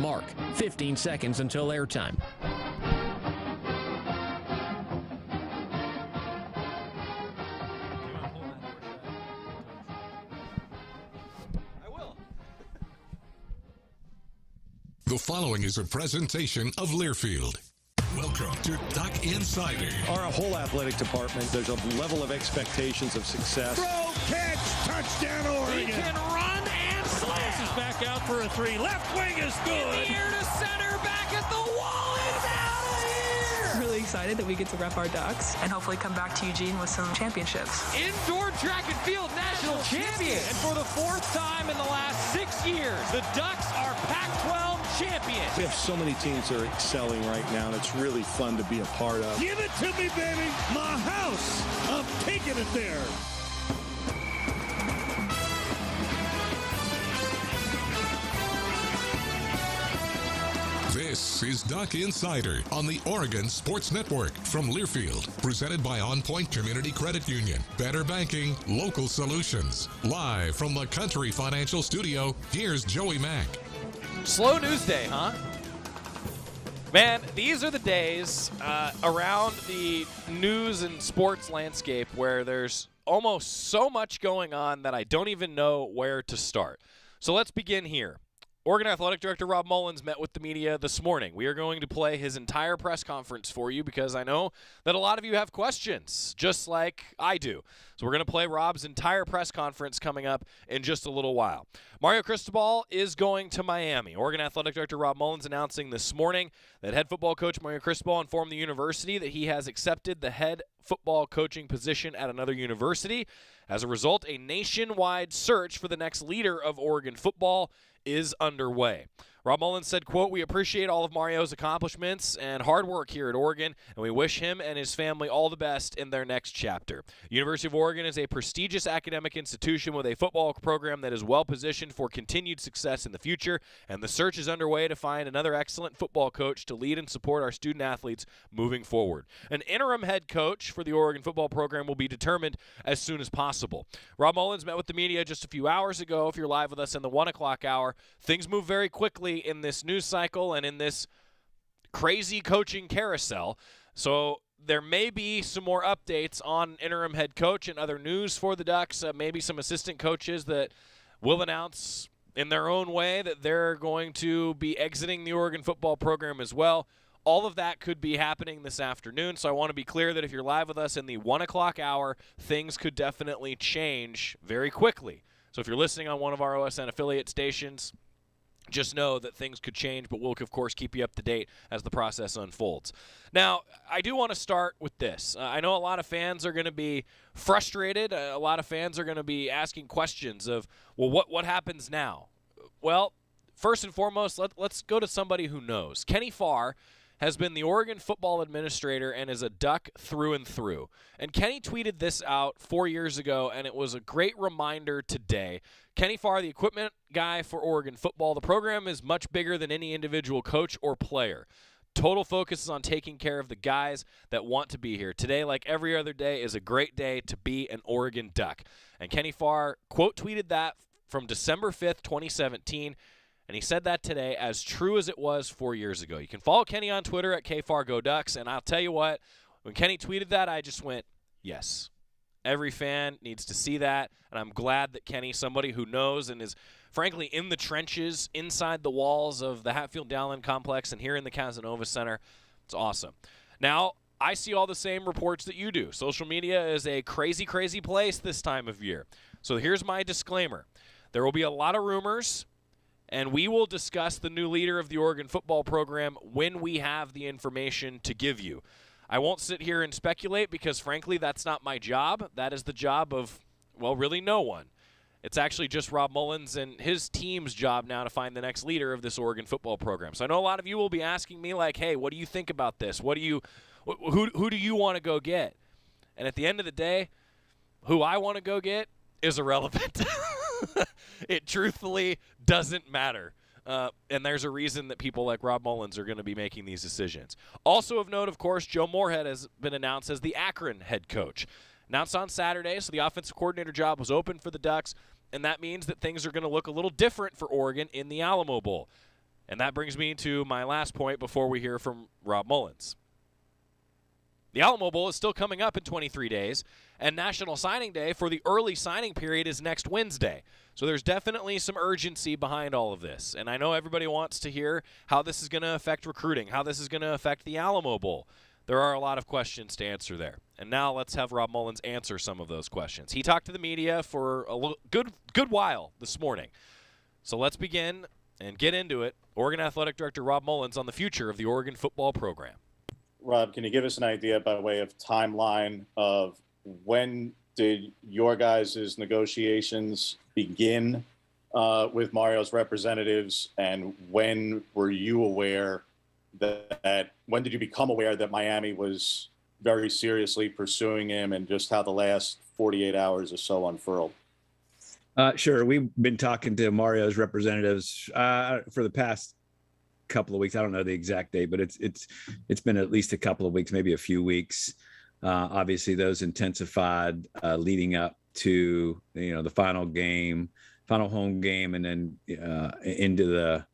Mark, 15 seconds until airtime. The following is a presentation of Learfield. Welcome to Duck Insider. Our whole athletic department, there's a level of expectations of success. Throw, catch, touchdown, Oregon. He can run and slam. This is back out for a three. Left wing is good. In the air to center, back at the wall. It's out of here. Really excited that we get to rep our Ducks and hopefully come back to Eugene with some championships. Indoor track and field national champion. And for the fourth time in the last 6 years, the Ducks are Pac-12 champions. We have so many teams that are excelling right now, and it's really fun to be a part of. Give it to me, baby. My house. I'm taking it there. This is Duck Insider on the Oregon Sports Network from Learfield, presented by On Point Community Credit Union. Better banking, local solutions. Live from the Country Financial Studio, here's Joey Mack. Slow news day, huh? Man, these are the days around the news and sports landscape where there's almost so much going on that I don't even know where to start. So let's begin here. Oregon Athletic Director Rob Mullens met with the media this morning. We are going to play his entire press conference for you because I know that a lot of you have questions, just like I do. So we're going to play Rob's entire press conference coming up in just a little while. Mario Cristobal is going to Miami. Oregon Athletic Director Rob Mullens announcing this morning that head football coach Mario Cristobal informed the university that he has accepted the head football coaching position at another university. As a result, a nationwide search for the next leader of Oregon football is underway. Rob Mullens said, quote, "We appreciate all of Mario's accomplishments and hard work here at Oregon, and we wish him and his family all the best in their next chapter. University of Oregon is a prestigious academic institution with a football program that is well positioned for continued success in the future, and the search is underway to find another excellent football coach to lead and support our student athletes moving forward. An interim head coach for the Oregon football program will be determined as soon as possible." Rob Mullens met with the media just a few hours ago. If you're live with us in the 1 o'clock hour, things move very quickly in this news cycle and in this crazy coaching carousel. So there may be some more updates on interim head coach and other news for the Ducks, maybe some assistant coaches that will announce in their own way that they're going to be exiting the Oregon football program as well. All of that could be happening this afternoon, so I want to be clear that if you're live with us in the 1 o'clock hour, things could definitely change very quickly. So if you're listening on one of our OSN affiliate stations, just know that things could change, but we'll, of course, keep you up to date as the process unfolds. Now, I do want to start with this. I know a lot of fans are going to be frustrated. A lot of fans are going to be asking questions of, well, what happens now? Well, first and foremost, let's go to somebody who knows. Kenny Farr has been the Oregon football administrator and is a Duck through and through. And Kenny tweeted this out 4 years ago, and it was a great reminder today. Kenny Farr, the equipment guy for Oregon football. The program is much bigger than any individual coach or player. Total focus is on taking care of the guys that want to be here. Today, like every other day, is a great day to be an Oregon Duck. And Kenny Farr quote tweeted that from December 5th, 2017. And he said that today as true as it was 4 years ago. You can follow Kenny on Twitter at KFarGoDucks. And I'll tell you what, when Kenny tweeted that, I just went, yes. Every fan needs to see that. And I'm glad that Kenny, somebody who knows and is, frankly, in the trenches, inside the walls of the Hatfield-Dowling complex and here in the Casanova Center, it's awesome. Now, I see all the same reports that you do. Social media is a crazy, crazy place this time of year. So here's my disclaimer. There will be a lot of rumors, and we will discuss the new leader of the Oregon football program when we have the information to give you. I won't sit here and speculate because, frankly, that's not my job. That is the job of, well, really no one. It's actually just Rob Mullens and his team's job now to find the next leader of this Oregon football program. So I know a lot of you will be asking me, like, hey, what do you think about this? Who do you want to go get? And at the end of the day, who I want to go get is irrelevant. It truthfully doesn't matter. And there's a reason that people like Rob Mullens are going to be making these decisions. Also of note, of course, Joe Moorehead has been announced as the Akron head coach. Announced on Saturday, so the offensive coordinator job was open for the Ducks, and that means that things are going to look a little different for Oregon in the Alamo Bowl. And that brings me to my last point before we hear from Rob Mullens. The Alamo Bowl is still coming up in 23 days, and National Signing Day for the early signing period is next Wednesday. So there's definitely some urgency behind all of this. And I know everybody wants to hear how this is going to affect recruiting, how this is going to affect the Alamo Bowl. There are a lot of questions to answer there. And now let's have Rob Mullens answer some of those questions. He talked to the media for a good while this morning. So let's begin and get into it. Oregon Athletic Director Rob Mullens on the future of the Oregon football program. Rob, can you give us an idea by way of timeline of when did your guys' negotiations begin with Mario's representatives, and when were you aware when did you become aware that Miami was very seriously pursuing him, and just how the last 48 hours or so unfurled? Sure. We've been talking to Mario's representatives for the past couple of weeks. I don't know the exact date, but it's been at least a couple of weeks, maybe a few weeks. Obviously, those intensified leading up to the final home game, and then into the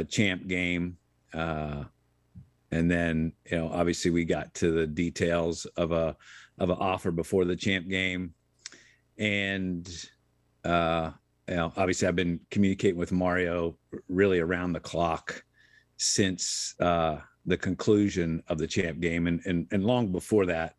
champ game. And then obviously we got to the details of an offer before the champ game, and obviously I've been communicating with Mario really around the clock since the conclusion of the champ game, and long before that,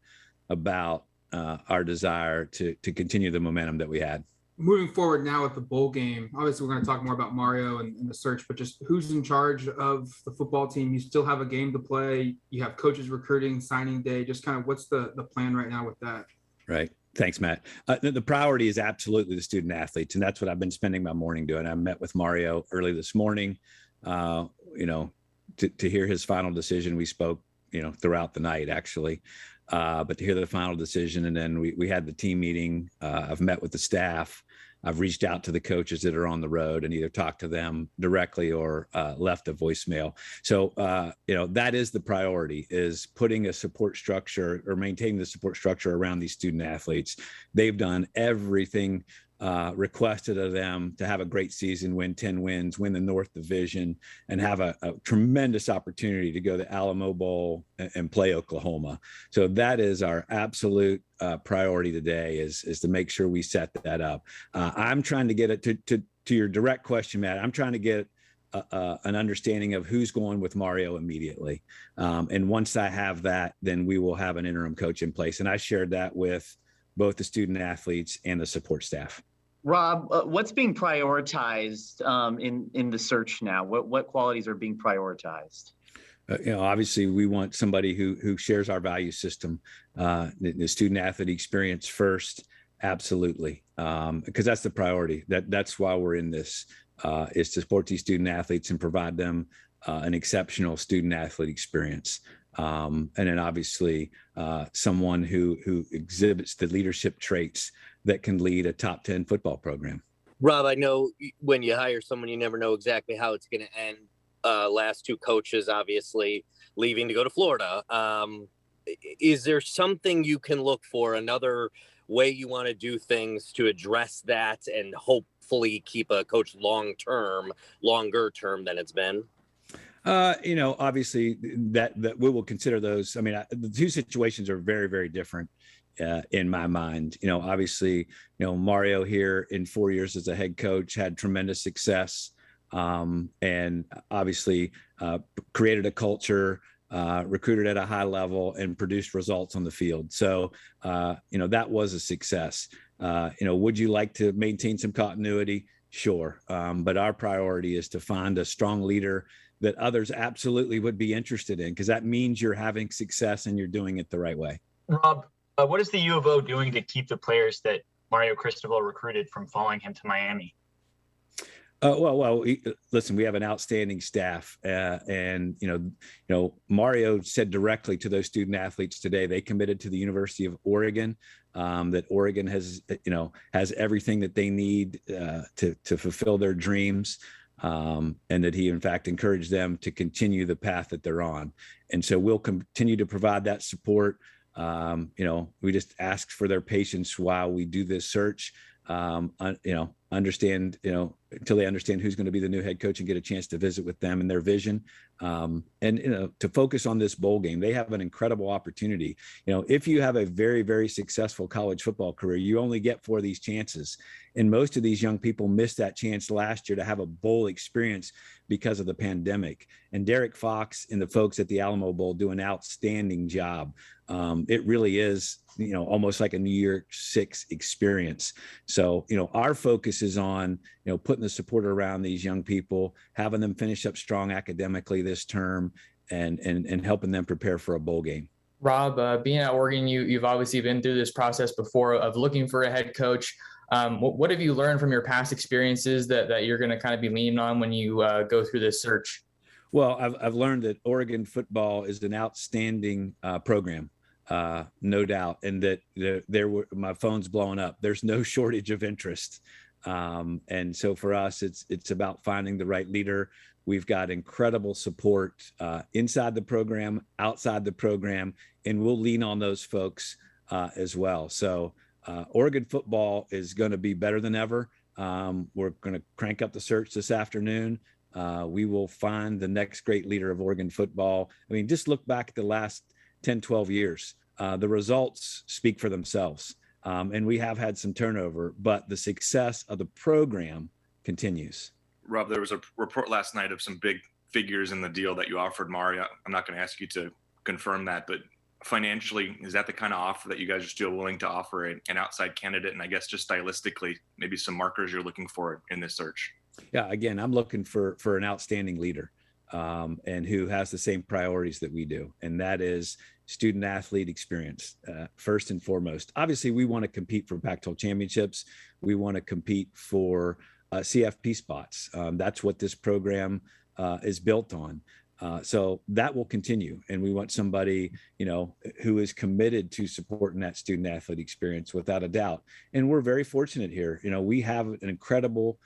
about our desire to continue the momentum that we had. Moving forward now with the bowl game, obviously we're going to talk more about Mario and the search, but just who's in charge of the football team? You still have a game to play. You have coaches recruiting, signing day. Just kind of what's the plan right now with that? Right. Thanks, Matt. The priority is absolutely the student athletes, and that's what I've been spending my morning doing. I met with Mario early this morning, to hear his final decision. We spoke, throughout the night, actually. But to hear the final decision, and then we had the team meeting. I've met with the staff. I've reached out to the coaches that are on the road and either talked to them directly or left a voicemail. So, that is the priority, is putting a support structure or maintaining the support structure around these student athletes. They've done everything requested of them to have a great season, win 10 wins, win the North Division, and have a tremendous opportunity to go to the Alamo Bowl and play Oklahoma. So that is our absolute priority today, is to make sure we set that up. I'm trying to get it to your direct question, Matt. I'm trying to get an understanding of who's going with Mario immediately. And once I have that, then we will have an interim coach in place. And I shared that with both the student athletes and the support staff. Rob, what's being prioritized in the search now? What qualities are being prioritized? Obviously, we want somebody who shares our value system. The student athlete experience first, absolutely, because that's the priority. That's why we're in this, is to support these student athletes and provide them an exceptional student athlete experience. And then obviously someone who exhibits the leadership traits that can lead a top 10 football program. Rob, I know when you hire someone, you never know exactly how it's going to end. Last two coaches, obviously, leaving to go to Florida. Is there something you can look for, another way you want to do things to address that and hopefully keep a coach longer term than it's been? Obviously that we will consider those. I mean, the two situations are very, very different in my mind. Obviously, Mario here in 4 years as a head coach had tremendous success, and obviously created a culture, recruited at a high level, and produced results on the field. So, that was a success. Would you like to maintain some continuity? Sure. But our priority is to find a strong leader that others absolutely would be interested in, because that means you're having success and you're doing it the right way. Rob, what is the U of O doing to keep the players that Mario Cristobal recruited from following him to Miami? Listen, we have an outstanding staff, and Mario said directly to those student athletes today, they committed to the University of Oregon, that Oregon has everything that they need to fulfill their dreams. And that he, in fact, encouraged them to continue the path that they're on. And so we'll continue to provide that support. We just ask for their patience while we do this search. understand, until they understand who's going to be the new head coach and get a chance to visit with them and their vision. And to focus on this bowl game. They have an incredible opportunity. If you have a very, very successful college football career, you only get 4 of these chances. And most of these young people missed that chance last year to have a bowl experience because of the pandemic. And Derek Fox and the folks at the Alamo Bowl do an outstanding job. It really is, almost like a New Year's Six experience. So, our focus is on, putting the support around these young people, having them finish up strong academically this term, and helping them prepare for a bowl game. Rob, being at Oregon, you've obviously been through this process before of looking for a head coach. What have you learned from your past experiences that you're going to kind of be leaning on when you go through this search? Well, I've learned that Oregon football is an outstanding program, no doubt, and that my phone's blowing up. There's no shortage of interest, and so for us, it's about finding the right leader. We've got incredible support inside the program, outside the program, and we'll lean on those folks as well. So Oregon football is going to be better than ever. We're going to crank up the search this afternoon. We will find the next great leader of Oregon football. I mean, just look back at the last 10, 12 years. The results speak for themselves. And we have had some turnover, but the success of the program continues. Rob, there was a report last night of some big figures in the deal that you offered Mario. I'm not going to ask you to confirm that, but financially, is that the kind of offer that you guys are still willing to offer an outside candidate? And I guess just stylistically, maybe some markers you're looking for in this search. Yeah, again, I'm looking for an outstanding leader and who has the same priorities that we do. And that is student athlete experience, first and foremost. Obviously, we want to compete for Pac-12 championships. We want to compete for CFP spots. That's what this program is built on. So that will continue. And we want somebody, who is committed to supporting that student athlete experience without a doubt. And we're very fortunate here. We have an incredible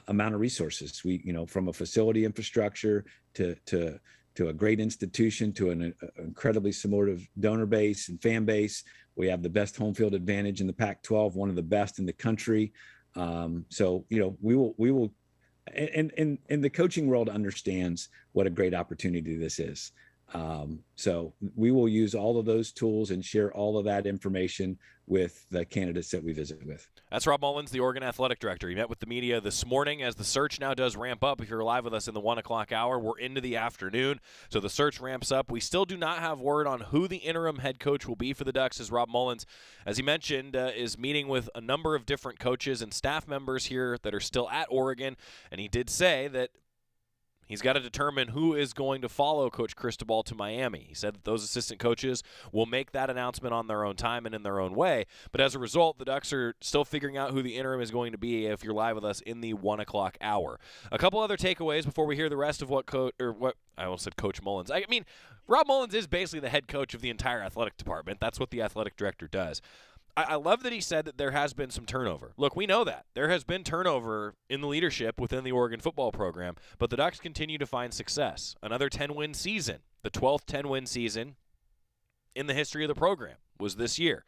amount of resources. We, from a facility infrastructure to a great institution, to an incredibly supportive donor base and fan base. We have the best home field advantage in the Pac-12, one of the best in the country. So, we will, and the coaching world understands what a great opportunity this is. So we will use all of those tools and share all of that information with the candidates that we visit with. That's Rob Mullens, the Oregon Athletic Director. He met with the media this morning as the search now does ramp up. If you're live with us in the 1 o'clock hour, we're into the afternoon, so the search ramps up. We still do not have word on who the interim head coach will be for the Ducks, as Rob Mullens, as he mentioned, is meeting with a number of different coaches and staff members here that are still at Oregon, and he did say that he's got to determine who is going to follow Coach Cristobal to Miami. He said that those assistant coaches will make that announcement on their own time and in their own way. But as a result, the Ducks are still figuring out who the interim is going to be if you're live with us in the 1 o'clock hour. A couple other takeaways before we hear the rest of what I almost said Coach Mullens. I mean, Rob Mullens is basically the head coach of the entire athletic department. That's what the athletic director does. I love that he said that there has been some turnover. Look, we know that. There has been turnover in the leadership within the Oregon football program, but the Ducks continue to find success. Another 10-win season, the 12th 10-win season in the history of the program was this year.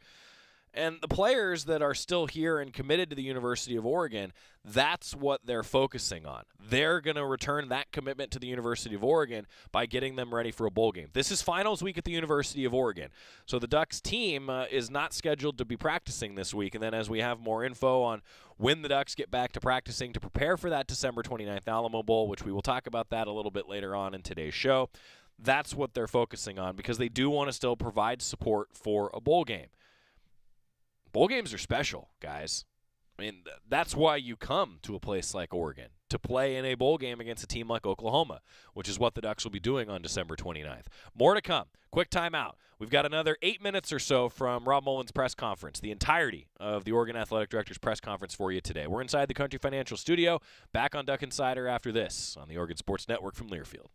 And the players that are still here and committed to the University of Oregon, that's what they're focusing on. They're going to return that commitment to the University of Oregon by getting them ready for a bowl game. This is finals week at the University of Oregon. So the Ducks team is not scheduled to be practicing this week. And then as we have more info on when the Ducks get back to practicing to prepare for that December 29th Alamo Bowl, which we will talk about that a little bit later on in today's show, that's what they're focusing on because they do want to still provide support for a bowl game. Bowl games are special, guys. I mean, that's why you come to a place like Oregon, to play in a bowl game against a team like Oklahoma, which is what the Ducks will be doing on December 29th. More to come. Quick timeout. We've got another 8 minutes or so from Rob Mullens' press conference, the entirety of the Oregon Athletic Director's press conference for you today. We're inside the Country Financial Studio, back on Duck Insider after this on the Oregon Sports Network from Learfield.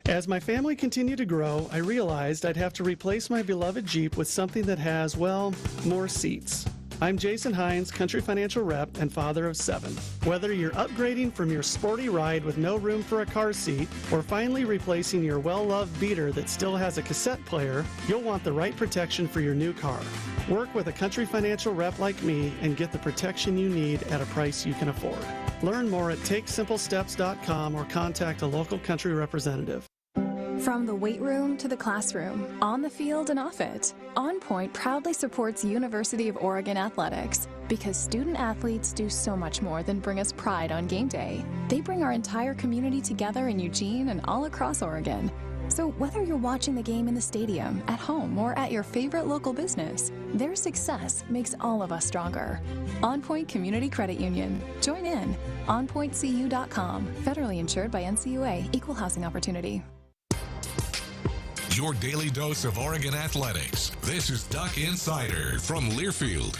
As my family continued to grow, I realized I'd have to replace my beloved Jeep with something that has, well, more seats. I'm Jason Hines, Country Financial Rep and father of 7. Whether you're upgrading from your sporty ride with no room for a car seat or finally replacing your well-loved beater that still has a cassette player, you'll want the right protection for your new car. Work with a Country Financial Rep like me and get the protection you need at a price you can afford. Learn more at TakeSimpleSteps.com or contact a local Country representative. From the weight room to the classroom, on the field and off it, On Point proudly supports University of Oregon athletics because student athletes do so much more than bring us pride on game day. They bring our entire community together in Eugene and all across Oregon. So whether you're watching the game in the stadium, at home, or at your favorite local business, their success makes all of us stronger. On Point Community Credit Union. Join in. OnPointCU.com. Federally insured by NCUA. Equal housing opportunity. Your daily dose of Oregon athletics. This is Duck Insider from Learfield.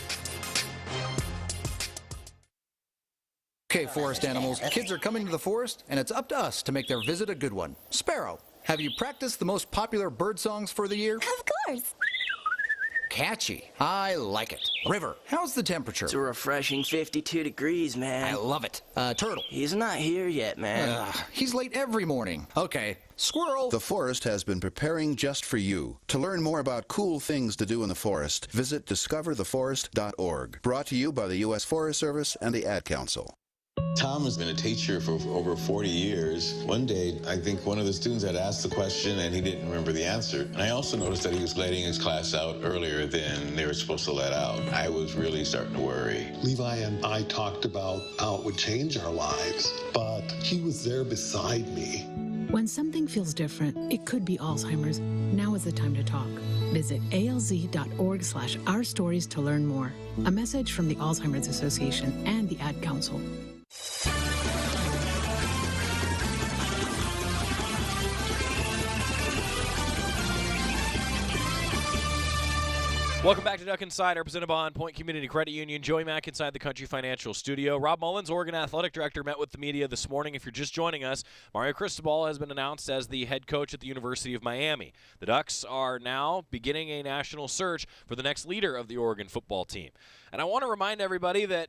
Okay, forest animals, kids are coming to the forest, and it's up to us to make their visit a good one. Sparrow, have you practiced the most popular bird songs for the year? Of course. Catchy. I like it. River, how's the temperature? It's a refreshing 52 degrees, man. I love it. Turtle. He's not here yet, man. He's late every morning. Okay. Squirrel. The forest has been preparing just for you. To learn more about cool things to do in the forest, visit discovertheforest.org. Brought to you by the U.S. Forest Service and the Ad Council. Tom has been a teacher for over 40 years. One day, I think one of the students had asked the question and he didn't remember the answer. And I also noticed that he was letting his class out earlier than they were supposed to let out. I was really starting to worry. Levi and I talked about how it would change our lives, but he was there beside me. When something feels different, it could be Alzheimer's. Now is the time to talk. Visit alz.org/our stories to learn more. A message from the Alzheimer's Association and the Ad Council. Welcome back to Duck Insider, presented by On Point Community Credit Union. Joey Mack inside the Country Financial Studio. Rob Mullens, Oregon Athletic Director, met with the media this morning. If you're just joining us, Mario Cristobal has been announced as the head coach at the University of Miami. The Ducks are now beginning a national search for the next leader of the Oregon football team. And I want to remind everybody that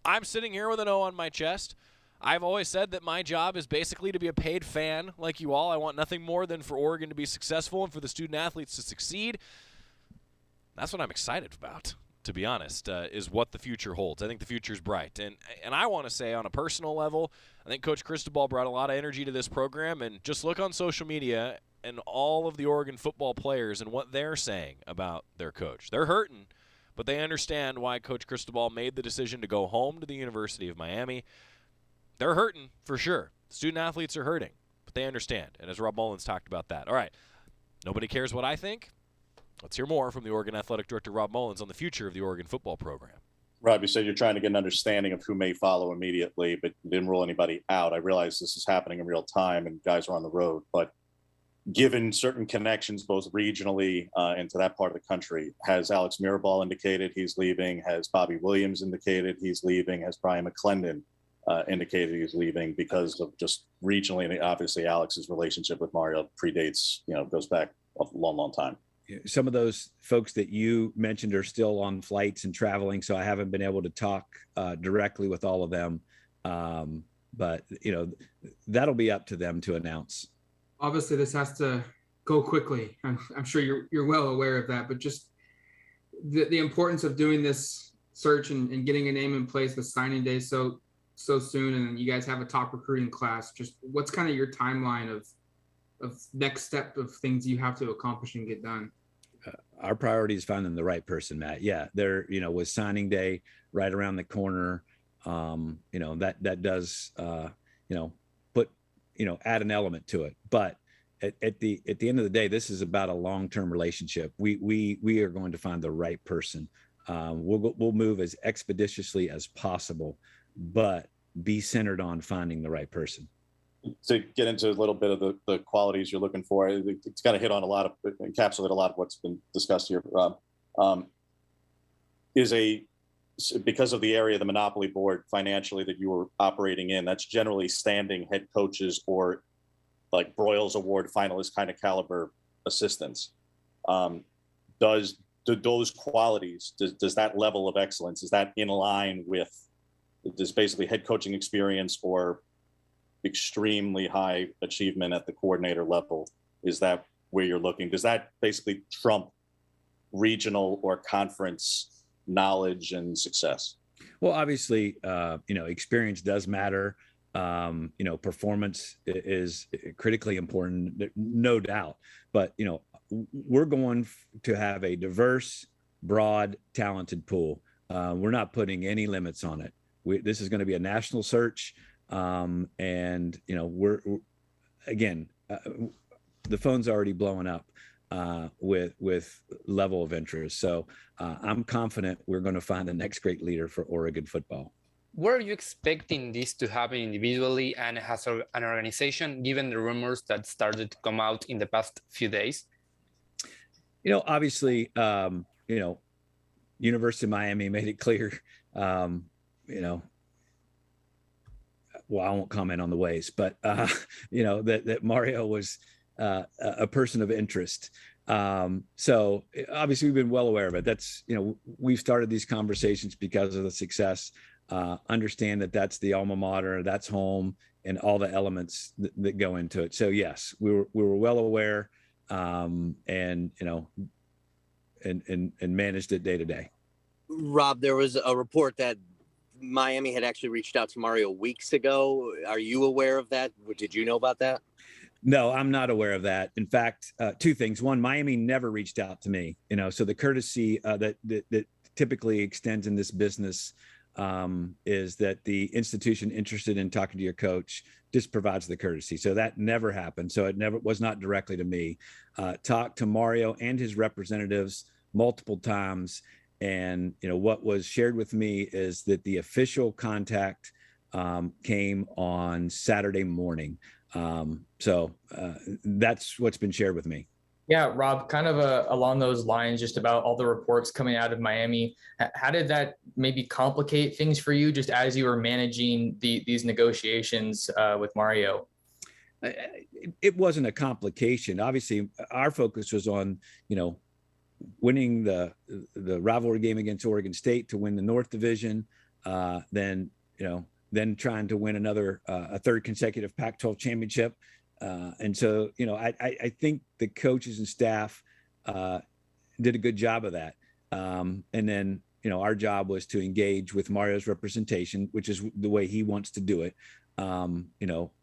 I'm sitting here with an O on my chest. I've always said that my job is basically to be a paid fan like you all. I want nothing more than for Oregon to be successful and for the student athletes to succeed. That's what I'm excited about, to be honest, is what the future holds. I think the future's bright. And I want to say on a personal level, I think Coach Cristobal brought a lot of energy to this program. And just look on social media and all of the Oregon football players and what they're saying about their coach. They're hurting, but they understand why Coach Cristobal made the decision to go home to the University of Miami. They're hurting for sure. Student athletes are hurting, but they understand. And as Rob Mullens talked about that. All right, nobody cares what I think. Let's hear more from the Oregon Athletic Director, Rob Mullens, on the future of the Oregon football program. Rob, you said you're trying to get an understanding of who may follow immediately, but you didn't rule anybody out. I realize this is happening in real time and guys are on the road, but given certain connections, both regionally and to that part of the country, has Alex Mirabal indicated he's leaving? Has Bobby Williams indicated he's leaving? Has Brian McClendon indicated he's leaving because of just regionally? And obviously Alex's relationship with Mario predates, goes back a long, long time. Some of those folks that you mentioned are still on flights and traveling, so I haven't been able to talk directly with all of them. But that'll be up to them to announce. Obviously, this has to go quickly. I'm sure you're well aware of that. But just the importance of doing this search and getting a name in place with signing day so soon, and you guys have a top recruiting class. Just what's kind of your timeline of next step of things you have to accomplish and get done? Our priority is finding the right person, Matt. Yeah, there, with signing day right around the corner, that does, put, add an element to it. But at the end of the day, this is about a long-term relationship. We are going to find the right person. We'll move as expeditiously as possible, but be centered on finding the right person. To get into a little bit of the qualities you're looking for, it's got to encapsulate a lot of what's been discussed here. Because of the area of the monopoly board financially that you were operating in, that's generally standing head coaches or like Broyles Award finalist kind of caliber assistants. Does those qualities, does that level of excellence, is that in line with this basically head coaching experience or extremely high achievement at the coordinator level? Is that where you're looking? Does that basically trump regional or conference knowledge and success? Well, obviously, experience does matter. Performance is critically important, no doubt. But, we're going to have a diverse, broad, talented pool. We're not putting any limits on it. This is going to be a national search. We're again, the phone's already blowing up with level of interest. So I'm confident we're going to find the next great leader for Oregon football. Were you expecting this to happen individually and as an organization, given the rumors that started to come out in the past few days? Obviously, University of Miami made it clear, well, I won't comment on the ways, but, that Mario was a person of interest. So obviously we've been well aware of it. That's, we've started these conversations because of the success, understand that that's the alma mater, that's home, and all the elements that go into it. So yes, we were well aware, and managed it day to day. Rob, there was a report that Miami had actually reached out to Mario weeks ago. Are you aware of that? Did you know about that? No, I'm not aware of that. In fact, two things. One, Miami never reached out to me, so the courtesy that typically extends in this business is that the institution interested in talking to your coach just provides the courtesy. So that never happened. So it was not directly to me. Talked to Mario and his representatives multiple times. And, what was shared with me is that the official contact came on Saturday morning. So that's what's been shared with me. Yeah, Rob, kind of along those lines, just about all the reports coming out of Miami, how did that maybe complicate things for you just as you were managing these negotiations with Mario? It wasn't a complication. Obviously, our focus was on, winning the rivalry game against Oregon State to win the North Division, then trying to win a third consecutive Pac-12 championship. And so, I think the coaches and staff did a good job of that. And then, our job was to engage with Mario's representation, which is the way he wants to do it. And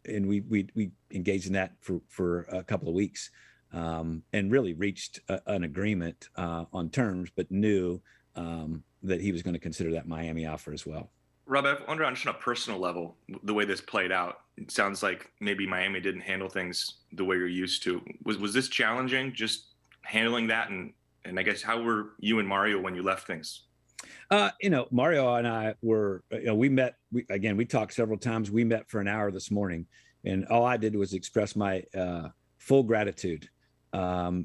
we engaged in that for a couple of weeks, and really reached an agreement on terms, but knew that he was going to consider that Miami offer as well. Rob, I wonder on just on a personal level, the way this played out, it sounds like maybe Miami didn't handle things the way you're used to. Was this challenging, just handling that? And I guess, how were you and Mario when you left things? Mario and I were, we met, we talked several times. We met for an hour this morning, and all I did was express my full gratitude.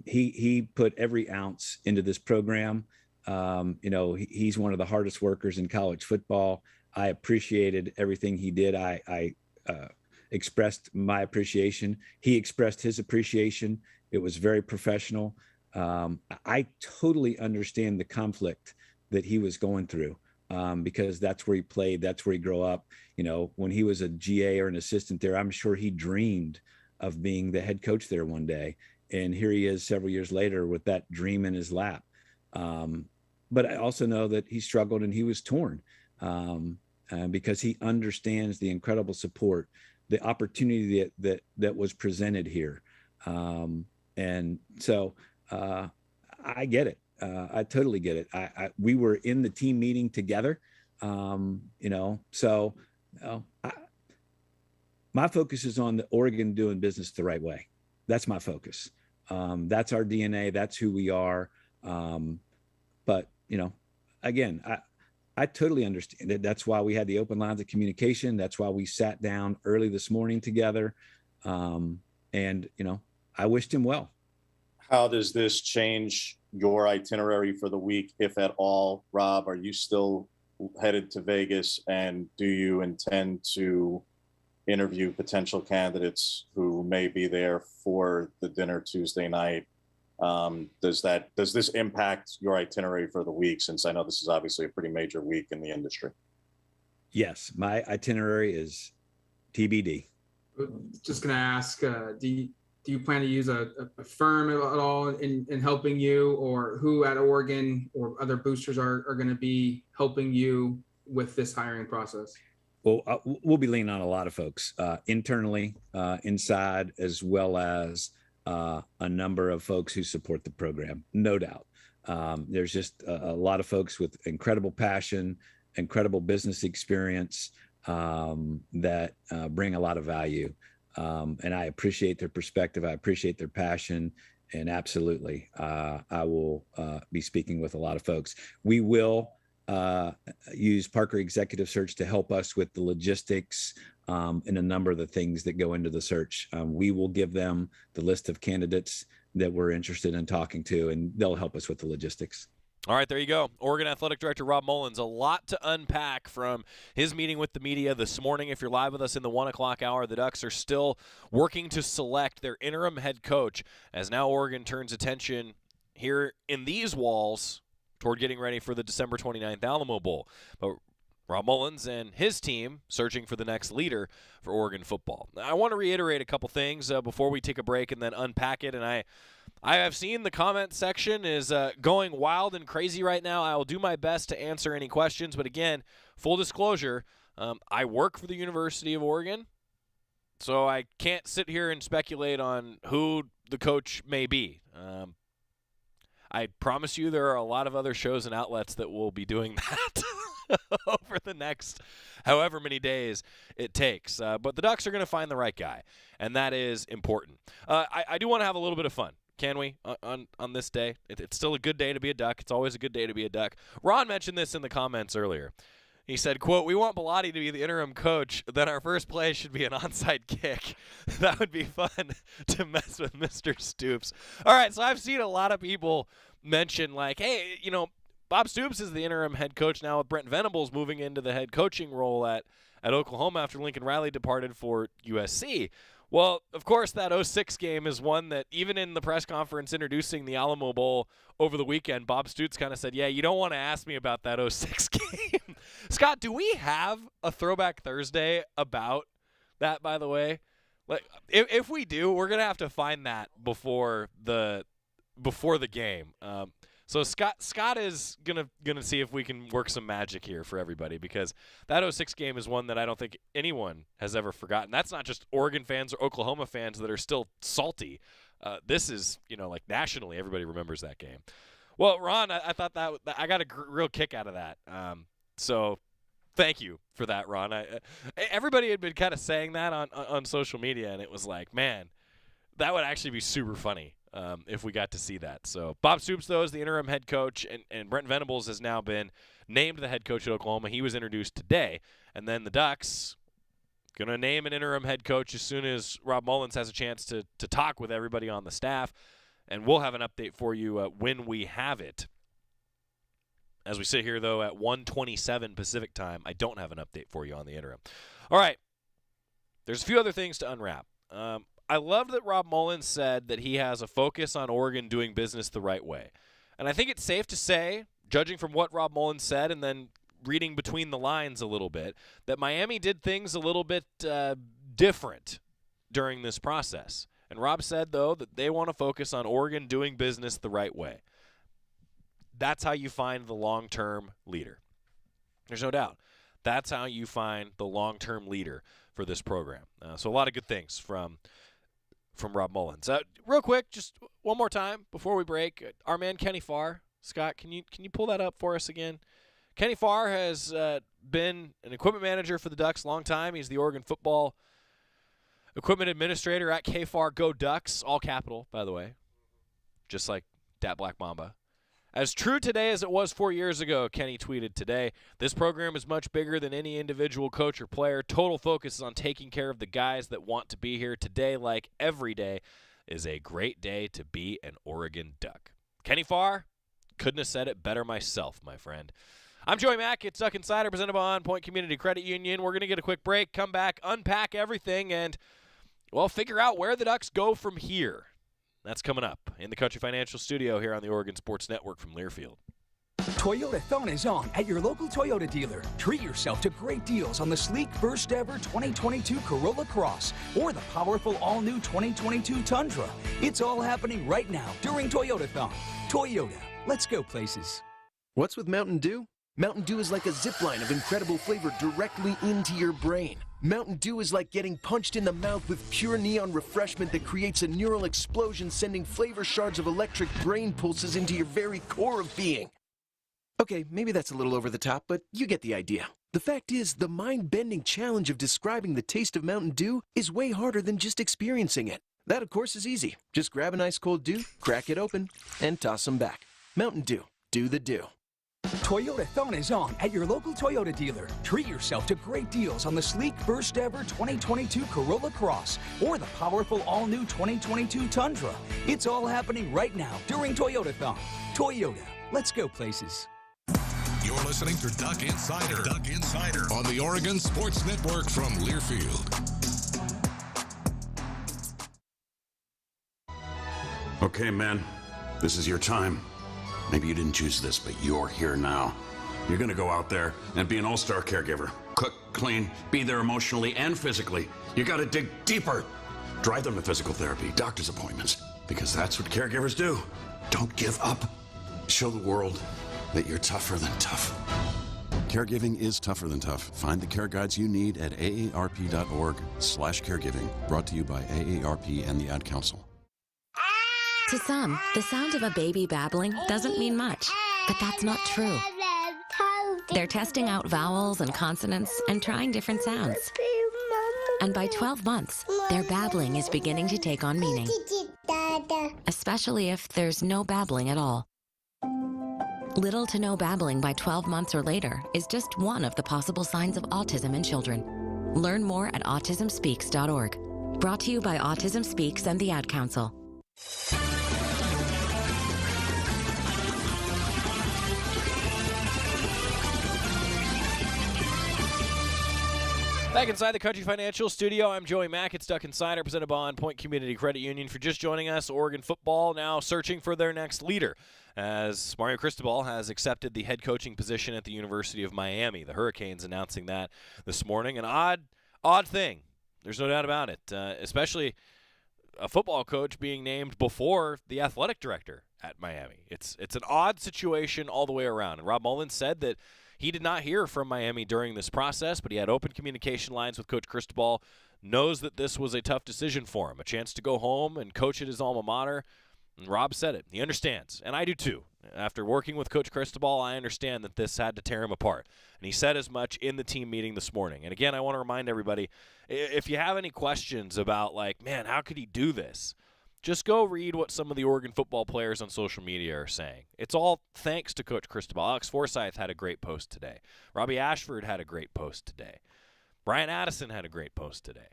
He put every ounce into this program. He's one of the hardest workers in college football. I appreciated everything he did. I expressed my appreciation. He expressed his appreciation. It was very professional. I totally understand the conflict that he was going through, because that's where he played. That's where he grew up. When he was a GA or an assistant there, I'm sure he dreamed of being the head coach there one day. And here he is several years later with that dream in his lap. But I also know that he struggled and he was torn, because he understands the incredible support, the opportunity that was presented here. And so I get it. I totally get it. We were in the team meeting together, so my focus is on the Oregon doing business the right way. That's my focus. That's our DNA. That's who we are. But, again, I totally understand it. That's why we had the open lines of communication. That's why we sat down early this morning together. And, I wished him well. How does this change your itinerary for the week, if at all? Rob, are you still headed to Vegas, and do you intend to interview potential candidates who may be there for the dinner Tuesday night? Does this impact your itinerary for the week? Since I know this is obviously a pretty major week in the industry. Yes, my itinerary is TBD. Just gonna ask, do you plan to use a firm at all in helping you, or who at Oregon or other boosters are going to be helping you with this hiring process? Well, we'll be leaning on a lot of folks internally, inside, as well as a number of folks who support the program, no doubt. There's just a lot of folks with incredible passion, incredible business experience that bring a lot of value. And I appreciate their perspective. I appreciate their passion. And absolutely, I will be speaking with a lot of folks. We will use Parker Executive Search to help us with the logistics and a number of the things that go into the search. We will give them the list of candidates that we're interested in talking to, and they'll help us with the logistics. All right, there you go. Oregon Athletic Director Rob Mullens. A lot to unpack from his meeting with the media this morning. If you're live with us in the 1 o'clock hour, the Ducks are still working to select their interim head coach, as now Oregon turns attention here in these walls toward getting ready for the December 29th Alamo Bowl. But Rob Mullens and his team searching for the next leader for Oregon football. I want to reiterate a couple things before we take a break and then unpack it. And I have seen the comment section is going wild and crazy right now. I will do my best to answer any questions. But again, full disclosure, I work for the University of Oregon, so I can't sit here and speculate on who the coach may be. I promise you there are a lot of other shows and outlets that will be doing that over the next however many days it takes. But the Ducks are going to find the right guy, and that is important. I do want to have a little bit of fun. Can we on this day? It's still a good day to be a Duck. It's always a good day to be a Duck. Ron mentioned this in the comments earlier. He said, quote, "We want Bellotti to be the interim coach, then our first play should be an onside kick." That would be fun to mess with Mr. Stoops. All right, so I've seen a lot of people mention, like, hey, you know, Bob Stoops is the interim head coach now with Brent Venables moving into the head coaching role at Oklahoma after Lincoln Riley departed for USC. Well, of course, that 06 game is one that even in the press conference introducing the Alamo Bowl over the weekend, Bob Stoops kind of said, yeah, you don't want to ask me about that 06 game. Scott, do we have a Throwback Thursday about that, by the way? Like, if we do, we're going to have to find that before the game. So Scott is gonna see if we can work some magic here for everybody, because that 06 game is one that I don't think anyone has ever forgotten. That's not just Oregon fans or Oklahoma fans that are still salty. This is, you know, like nationally, everybody remembers that game. Well, Ron, I thought that I got a real kick out of that. So thank you for that, Ron. Everybody had been kind of saying that on social media, and it was like, man, that would actually be super funny. If we got to see that. So Bob Stoops, though, is the interim head coach, and Brent Venables has now been named the head coach at Oklahoma. He was introduced today. And then the Ducks going to name an interim head coach as soon as Rob Mullens has a chance to talk with everybody on the staff. And we'll have an update for you when we have it. As we sit here, though, at 1:27 Pacific time, I don't have an update for you on the interim. All right. There's a few other things to unwrap. I love that Rob Mullens said that he has a focus on Oregon doing business the right way. And I think it's safe to say, judging from what Rob Mullens said and then reading between the lines a little bit, that Miami did things a little bit different during this process. And Rob said, though, that they want to focus on Oregon doing business the right way. That's how you find the long-term leader. There's no doubt. That's how you find the long-term leader for this program. So a lot of good things from Rob Mullens. Real quick, just one more time before we break, our man Kenny Farr. Scott, can you pull that up for us again? Kenny Farr has been an equipment manager for the Ducks a long time. He's the Oregon football equipment administrator at KFAR Go Ducks, all capital, by the way, just like Dat Black Mamba. As true today as it was 4 years ago, Kenny tweeted today, "This program is much bigger than any individual coach or player. Total focus is on taking care of the guys that want to be here. Today, like every day, is a great day to be an Oregon Duck." Kenny Farr, couldn't have said it better myself, my friend. I'm Joey Mack. It's Duck Insider, presented by On Point Community Credit Union. We're going to get a quick break, come back, unpack everything, and, well, figure out where the Ducks go from here. That's coming up in the Country Financial Studio here on the Oregon Sports Network from Learfield. Toyota-thon is on at your local Toyota dealer. Treat yourself to great deals on the sleek first-ever 2022 Corolla Cross or the powerful all-new 2022 Tundra. It's all happening right now during Toyota-thon. Toyota, let's go places. What's with Mountain Dew? Mountain Dew is like a zipline of incredible flavor directly into your brain. Mountain Dew is like getting punched in the mouth with pure neon refreshment that creates a neural explosion, sending flavor shards of electric brain pulses into your very core of being. Okay, maybe that's a little over the top, but you get the idea. The fact is, the mind-bending challenge of describing the taste of Mountain Dew is way harder than just experiencing it. That, of course, is easy. Just grab an ice cold Dew, crack it open, and toss them back. Mountain Dew. Do the Dew. Toyota-thon is on at your local Toyota dealer. Treat yourself to great deals on the sleek first-ever 2022 Corolla Cross or the powerful all-new 2022 Tundra. It's all happening right now during Toyota-thon. Toyota, let's go places. You're listening to Duck Insider. Duck Insider on the Oregon Sports Network from Learfield. Okay, man, this is your time. Maybe you didn't choose this, but you're here now. You're gonna go out there and be an all-star caregiver. Cook, clean, be there emotionally and physically. You gotta dig deeper. Drive them to physical therapy, doctor's appointments, because that's what caregivers do. Don't give up. Show the world that you're tougher than tough. Caregiving is tougher than tough. Find the care guides you need at aarp.org/caregiving. Brought to you by AARP and the Ad Council. To some, the sound of a baby babbling doesn't mean much, but that's not true. They're testing out vowels and consonants and trying different sounds. And by 12 months, their babbling is beginning to take on meaning, especially if there's no babbling at all. Little to no babbling by 12 months or later is just one of the possible signs of autism in children. Learn more at autismspeaks.org. Brought to you by Autism Speaks and the Ad Council. Back inside the Country Financial Studio, I'm Joey Mack. It's Duck Insider, presented by On Point Community Credit Union. For just joining us, Oregon football now searching for their next leader, as Mario Cristobal has accepted the head coaching position at the University of Miami. The Hurricanes announcing that this morning. An odd thing. There's no doubt about it, especially a football coach being named before the athletic director at Miami. It's an odd situation all the way around. And Rob Mullens said that he did not hear from Miami during this process, but he had open communication lines with Coach Cristobal, knows that this was a tough decision for him, a chance to go home and coach at his alma mater. And Rob said it. He understands, and I do too. After working with Coach Cristobal, I understand that this had to tear him apart. And he said as much in the team meeting this morning. And again, I want to remind everybody, if you have any questions about, like, man, how could he do this? Just go read what some of the Oregon football players on social media are saying. It's all thanks to Coach Cristobal. Alex Forsythe had a great post today. Robbie Ashford had a great post today. Brian Addison had a great post today.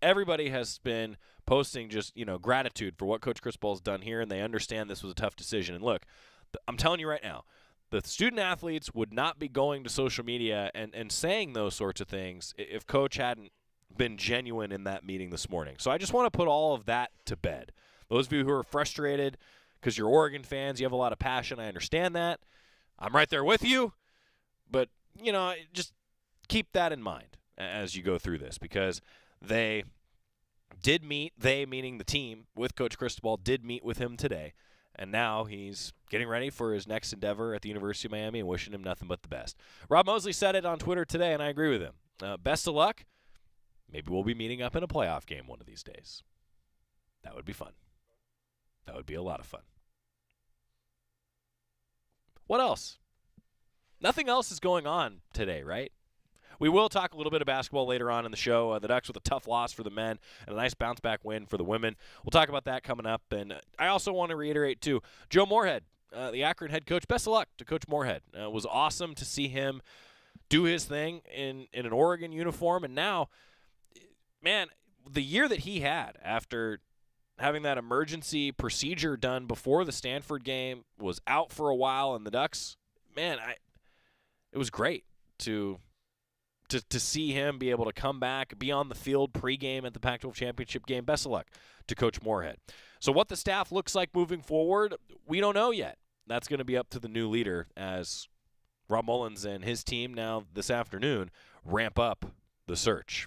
Everybody has been posting just, gratitude for what Coach Cristobal's done here, and they understand this was a tough decision. And look, I'm telling you right now, the student athletes would not be going to social media and saying those sorts of things if Coach hadn't been genuine in that meeting this morning. So I just want to put all of that to bed. Those of you who are frustrated because you're Oregon fans, you have a lot of passion, I understand that. I'm right there with you. But, just keep that in mind as you go through this, because they did meet, they meaning the team with Coach Cristobal, did meet with him today. And now he's getting ready for his next endeavor at the University of Miami and wishing him nothing but the best. Rob Mosley said it on Twitter today, and I agree with him. Best of luck. Maybe we'll be meeting up in a playoff game one of these days. That would be fun. That would be a lot of fun. What else? Nothing else is going on today, right? We will talk a little bit of basketball later on in the show. The Ducks with a tough loss for the men and a nice bounce-back win for the women. We'll talk about that coming up. And I also want to reiterate, too, Joe Moorehead, the Akron head coach. Best of luck to Coach Moorehead. It was awesome to see him do his thing in an Oregon uniform. And now, man, the year that he had after having that emergency procedure done before the Stanford game, was out for a while, and the Ducks, man, it was great to to see him be able to come back, be on the field pregame at the Pac-12 championship game. Best of luck to Coach Moorehead. So what the staff looks like moving forward, we don't know yet. That's going to be up to the new leader as Rob Mullens and his team now this afternoon ramp up the search.